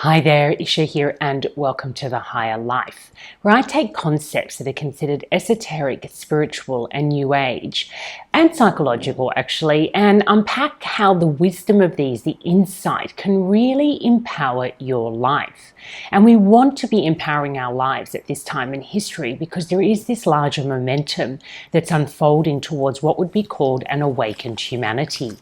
Hi there, Isha here, and welcome to The Higher Life, where I take concepts that are considered esoteric, spiritual, and new age, and psychological actually, and unpack how the wisdom of these, the insight, can really empower your life. And we want to be empowering our lives at this time in history because there is this larger momentum that's unfolding towards what would be called an awakened humanity.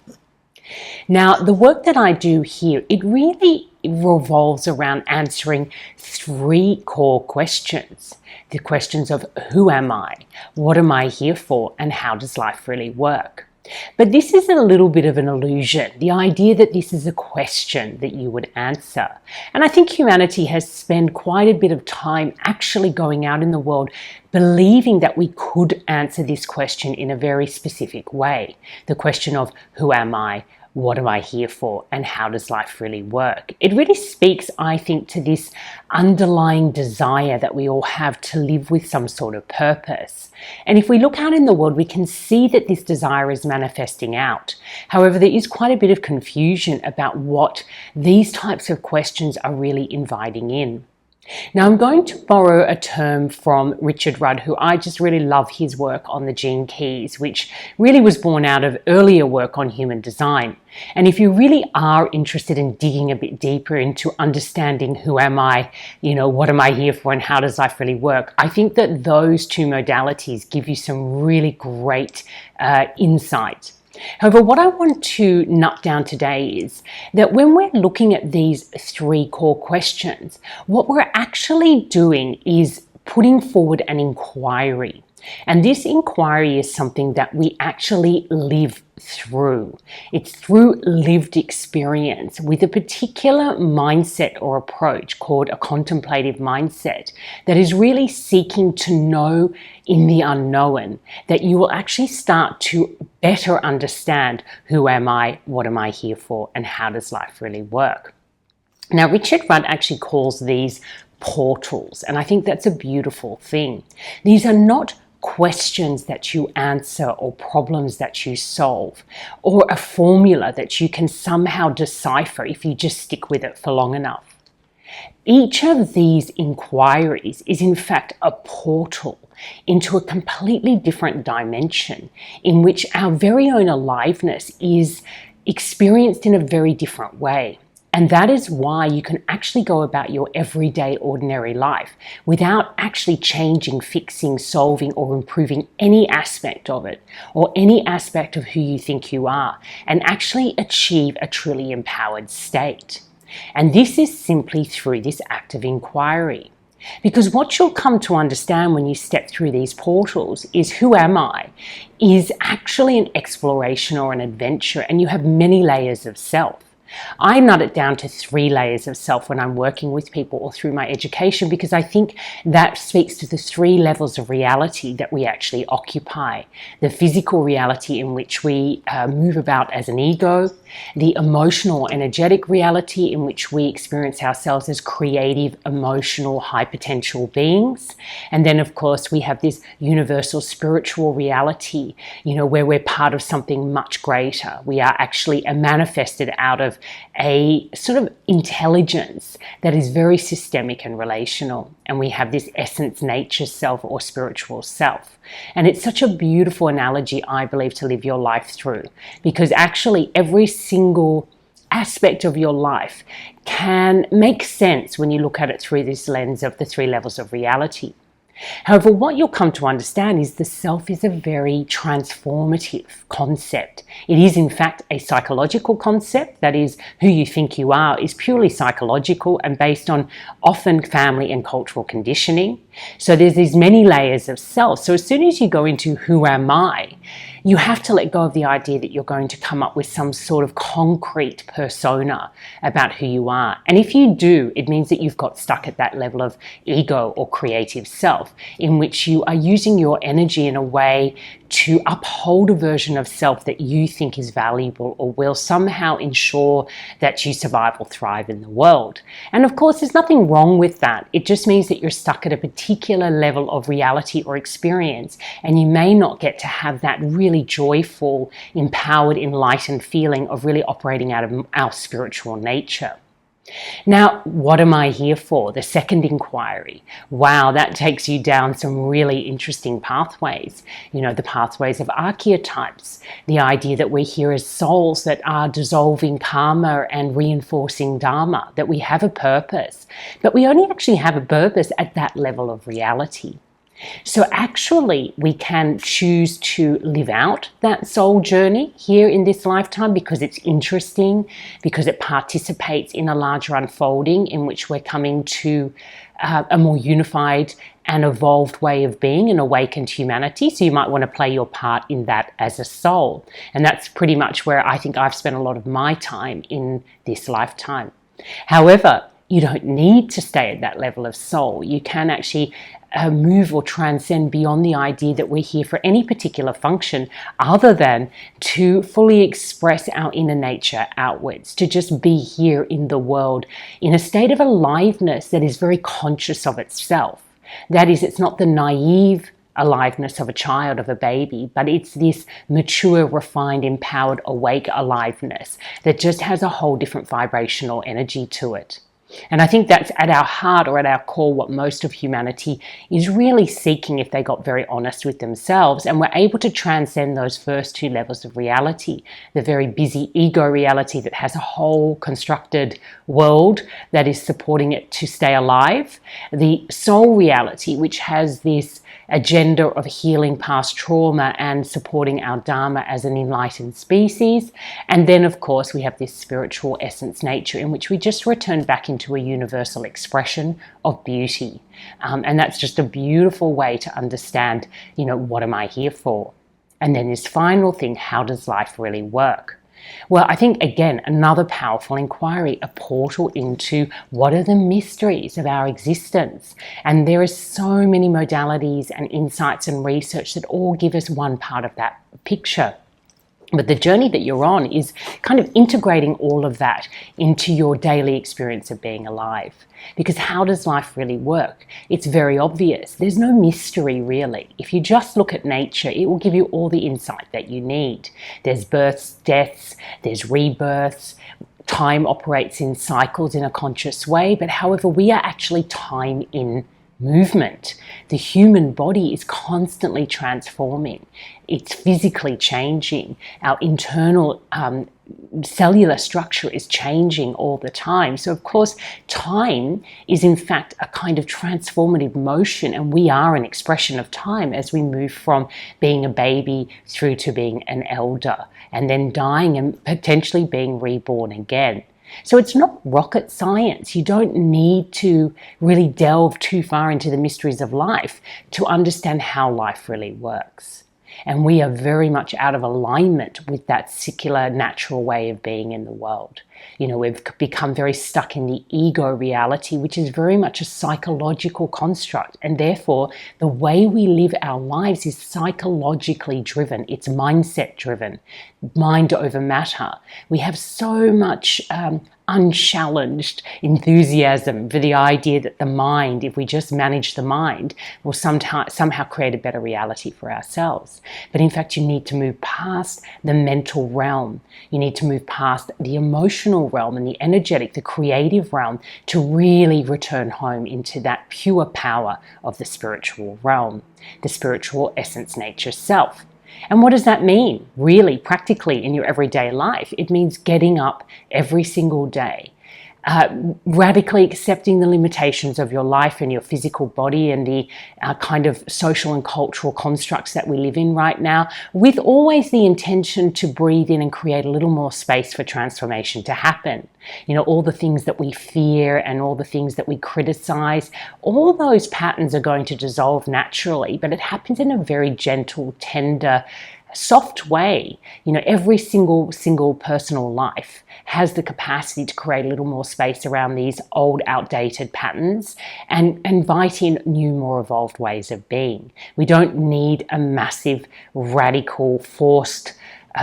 Now, the work that I do here, it really revolves around answering three core questions. The questions of who am I, what am I here for, and how does life really work? But this is a little bit of an illusion, the idea that this is a question that you would answer. And I think humanity has spent quite a bit of time actually going out in the world believing that we could answer this question in a very specific way. The question of who am I, what am I here for, and how does life really work? It really speaks, I think, to this underlying desire that we all have to live with some sort of purpose. And if we look out in the world, we can see that this desire is manifesting out. However, there is quite a bit of confusion about what these types of questions are really inviting in. Now, I'm going to borrow a term from Richard Rudd, who I just really love his work on the gene keys, which really was born out of earlier work on human design. And if you really are interested in digging a bit deeper into understanding who am I, what am I here for, and how does life really work, I think that those two modalities give you some really great insight. However, what I want to nut down today is that when we're looking at these three core questions, what we're actually doing is putting forward an inquiry. And this inquiry is something that we actually live through. It's through lived experience with a particular mindset or approach called a contemplative mindset that is really seeking to know in the unknown, that you will actually start to better understand who am I, what am I here for, and how does life really work. Now, Richard Rudd actually calls these portals, and I think that's a beautiful thing. These are not questions that you answer or problems that you solve or a formula that you can somehow decipher if you just stick with it for long enough. Each of these inquiries is in fact a portal into a completely different dimension in which our very own aliveness is experienced in a very different way. And that is why you can actually go about your everyday ordinary life without actually changing, fixing, solving, or improving any aspect of it or any aspect of who you think you are, and actually achieve a truly empowered state. And this is simply through this act of inquiry. Because what you'll come to understand when you step through these portals is who am I is actually an exploration or an adventure, and you have many layers of self. I nut it down to 3 layers of self when I'm working with people or through my education, because I think that speaks to the 3 levels of reality that we actually occupy. The physical reality in which we move about as an ego, the emotional, energetic reality in which we experience ourselves as creative, emotional, high potential beings. And then, of course, we have this universal spiritual reality, where we're part of something much greater. We are actually manifested out of a sort of intelligence that is very systemic and relational. And we have this essence, nature self or spiritual self. And it's such a beautiful analogy, I believe, to live your life through, because actually every single aspect of your life can make sense when you look at it through this lens of the 3 levels of reality. However, what you'll come to understand is the self is a very transformative concept. It is, in fact, a psychological concept. That is, who you think you are is purely psychological and based on often family and cultural conditioning. So there's these many layers of self. So as soon as you go into who am I, you have to let go of the idea that you're going to come up with some sort of concrete persona about who you are. And if you do, it means that you've got stuck at that level of ego or creative self, in which you are using your energy in a way to uphold a version of self that you think is valuable or will somehow ensure that you survive or thrive in the world. And of course, there's nothing wrong with that. It just means that you're stuck at a particular level of reality or experience, and you may not get to have that really joyful, empowered, enlightened feeling of really operating out of our spiritual nature. Now, what am I here for? The second inquiry. Wow, that takes you down some really interesting pathways. The pathways of archetypes, the idea that we're here as souls that are dissolving karma and reinforcing dharma, that we have a purpose, but we only actually have a purpose at that level of reality. So actually, we can choose to live out that soul journey here in this lifetime because it's interesting, because it participates in a larger unfolding in which we're coming to a more unified and evolved way of being, an awakened humanity. So you might want to play your part in that as a soul. And that's pretty much where I think I've spent a lot of my time in this lifetime. However, you don't need to stay at that level of soul. You can actually move or transcend beyond the idea that we're here for any particular function other than to fully express our inner nature outwards, to just be here in the world in a state of aliveness that is very conscious of itself. That is, it's not the naive aliveness of a child, of a baby, but it's this mature, refined, empowered, awake aliveness that just has a whole different vibrational energy to it. And I think that's at our heart or at our core what most of humanity is really seeking if they got very honest with themselves and were able to transcend those first two levels of reality, the very busy ego reality that has a whole constructed world that is supporting it to stay alive, the soul reality which has this agenda of healing past trauma and supporting our dharma as an enlightened species. And then, of course, we have this spiritual essence nature in which we just return back into a universal expression of beauty. And that's just a beautiful way to understand, what am I here for? And then this final thing, how does life really work? Well, I think, again, another powerful inquiry, a portal into what are the mysteries of our existence. And there are so many modalities and insights and research that all give us one part of that picture. But the journey that you're on is kind of integrating all of that into your daily experience of being alive. Because how does life really work? It's very obvious. There's no mystery, really. If you just look at nature, it will give you all the insight that you need. There's births, deaths, there's rebirths. Time operates in cycles in a conscious way, but however, we are actually time in movement. The human body is constantly transforming. It's physically changing. Our internal cellular structure is changing all the time. So of course, time is in fact a kind of transformative motion, and we are an expression of time as we move from being a baby through to being an elder and then dying and potentially being reborn again. So it's not rocket science. You don't need to really delve too far into the mysteries of life to understand how life really works. And we are very much out of alignment with that secular, natural way of being in the world. We've become very stuck in the ego reality, which is very much a psychological construct. And therefore, the way we live our lives is psychologically driven. It's mindset driven, mind over matter. We have so much unchallenged enthusiasm for the idea that the mind, if we just manage the mind, will somehow create a better reality for ourselves. But in fact, you need to move past the mental realm. You need to move past the emotional realm and the energetic, the creative realm to really return home into that pure power of the spiritual realm, the spiritual essence nature self. And what does that mean, really, practically in your everyday life? It means getting up every single day, radically accepting the limitations of your life and your physical body and the kind of social and cultural constructs that we live in right now, with always the intention to breathe in and create a little more space for transformation to happen. All the things that we fear and all the things that we criticize, all those patterns are going to dissolve naturally, but it happens in a very gentle, tender, soft way. Every single personal life has the capacity to create a little more space around these old, outdated patterns and invite in new, more evolved ways of being. We don't need a massive, radical, forced,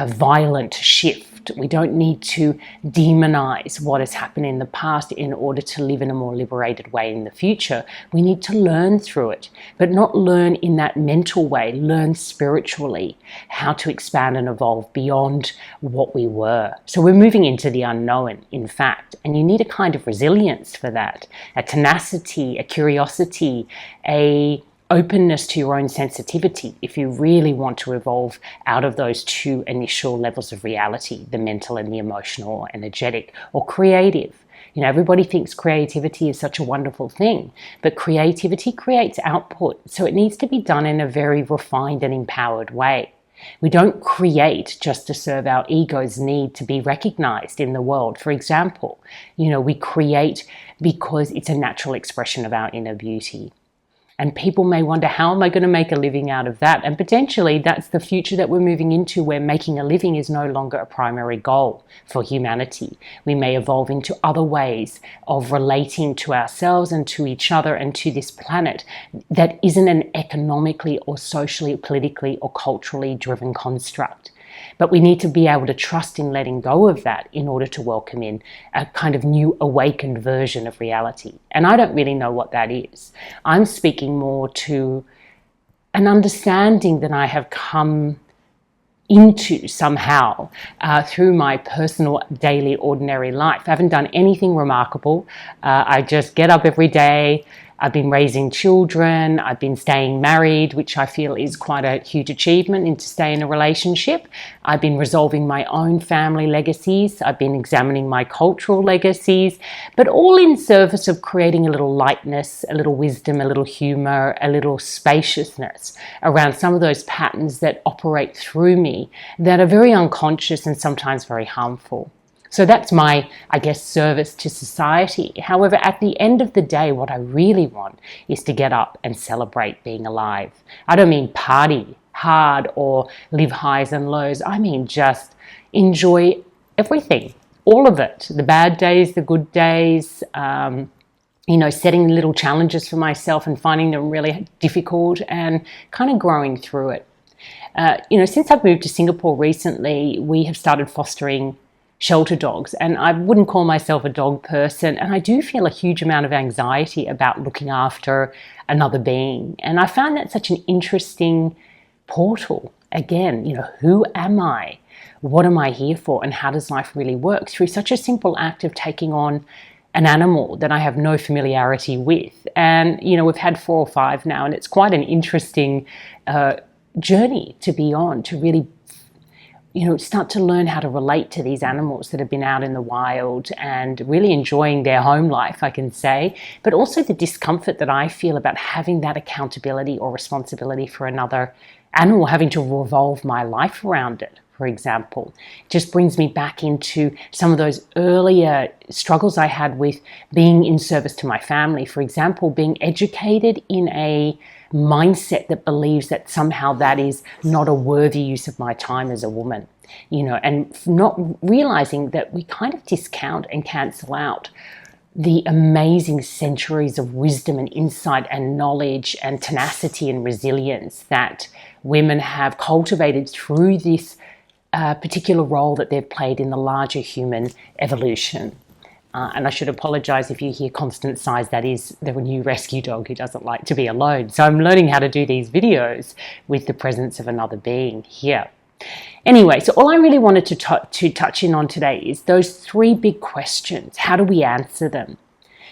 violent shift shift. We don't need to demonize what has happened in the past in order to live in a more liberated way in the future. We need to learn through it, but not learn in that mental way, learn spiritually how to expand and evolve beyond what we were. So we're moving into the unknown, in fact, and you need a kind of resilience for that, a tenacity, a curiosity, a openness to your own sensitivity if you really want to evolve out of those two initial levels of reality, the mental and the emotional or energetic or creative. Everybody thinks creativity is such a wonderful thing, but creativity creates output. So it needs to be done in a very refined and empowered way. We don't create just to serve our ego's need to be recognized in the world. For example, we create because it's a natural expression of our inner beauty. And people may wonder, how am I going to make a living out of that? And potentially that's the future that we're moving into, where making a living is no longer a primary goal for humanity. We may evolve into other ways of relating to ourselves and to each other and to this planet that isn't an economically or socially, politically or culturally driven construct. But we need to be able to trust in letting go of that in order to welcome in a kind of new awakened version of reality. And I don't really know what that is. I'm speaking more to an understanding that I have come into somehow through my personal daily ordinary life. I haven't done anything remarkable. I just get up every day. I've been raising children. I've been staying married, which I feel is quite a huge achievement, and to stay in a relationship. I've been resolving my own family legacies. I've been examining my cultural legacies, but all in service of creating a little lightness, a little wisdom, a little humor, a little spaciousness around some of those patterns that operate through me that are very unconscious and sometimes very harmful. So that's my, service to society. However, at the end of the day, what I really want is to get up and celebrate being alive. I don't mean party hard or live highs and lows. I mean just enjoy everything, all of it, the bad days, the good days, setting little challenges for myself and finding them really difficult and kind of growing through it. Since I've moved to Singapore recently, we have started fostering shelter dogs, and I wouldn't call myself a dog person, and I do feel a huge amount of anxiety about looking after another being. And I found that such an interesting portal. Again, who am I? What am I here for? And how does life really work? Through such a simple act of taking on an animal that I have no familiarity with. And, we've had 4 or 5 now, and it's quite an interesting journey to be on, to really start to learn how to relate to these animals that have been out in the wild and really enjoying their home life, I can say, but also the discomfort that I feel about having that accountability or responsibility for another animal, having to revolve my life around it, for example. It just brings me back into some of those earlier struggles I had with being in service to my family. For example, being educated in a mindset that believes that somehow that is not a worthy use of my time as a woman, and not realizing that we kind of discount and cancel out the amazing centuries of wisdom and insight and knowledge and tenacity and resilience that women have cultivated through this particular role that they've played in the larger human evolution. And I should apologize if you hear constant sighs. That is the new rescue dog who doesn't like to be alone. So I'm learning how to do these videos with the presence of another being here. Anyway, so all I really wanted to touch in on today is those 3 big questions. How do we answer them?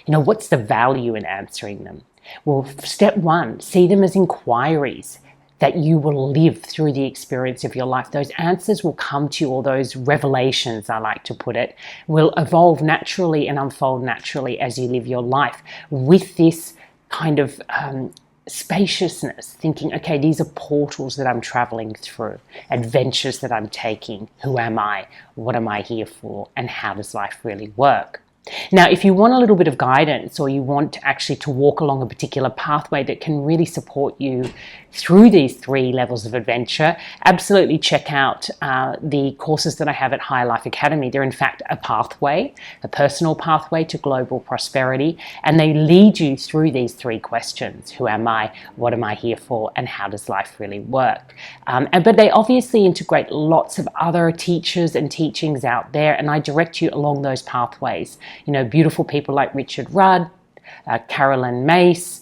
What's the value in answering them? Well, step 1, see them as inquiries that you will live through the experience of your life. Those answers will come to you, or those revelations, I like to put it, will evolve naturally and unfold naturally as you live your life with this kind of spaciousness, thinking, okay, these are portals that I'm traveling through, adventures that I'm taking. Who am I? What am I here for? And how does life really work? Now, if you want a little bit of guidance, or you want actually to walk along a particular pathway that can really support you through these 3 levels of adventure, absolutely check out the courses that I have at Higher Life Academy. They're in fact a pathway, a personal pathway to global prosperity, and they lead you through these 3 questions. Who am I? What am I here for? And how does life really work? But they obviously integrate lots of other teachers and teachings out there, and I direct you along those pathways. You know, beautiful people like Richard Rudd, Carolyn Mace,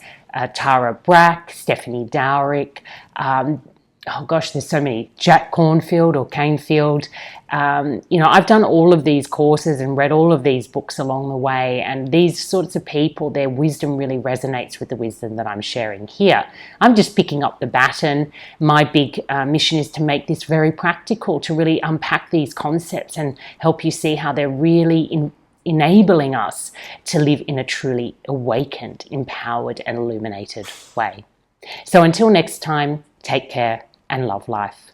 Tara Brach, Stephanie Dowrick, oh gosh, there's so many, Jack Cornfield or Canefield. You know, I've done all of these courses and read all of these books along the way, and these sorts of people, their wisdom really resonates with the wisdom that I'm sharing here. I'm just picking up the baton. My big mission is to make this very practical, to really unpack these concepts and help you see how they're really enabling us to live in a truly awakened, empowered, and illuminated way. So until next time, take care and love life.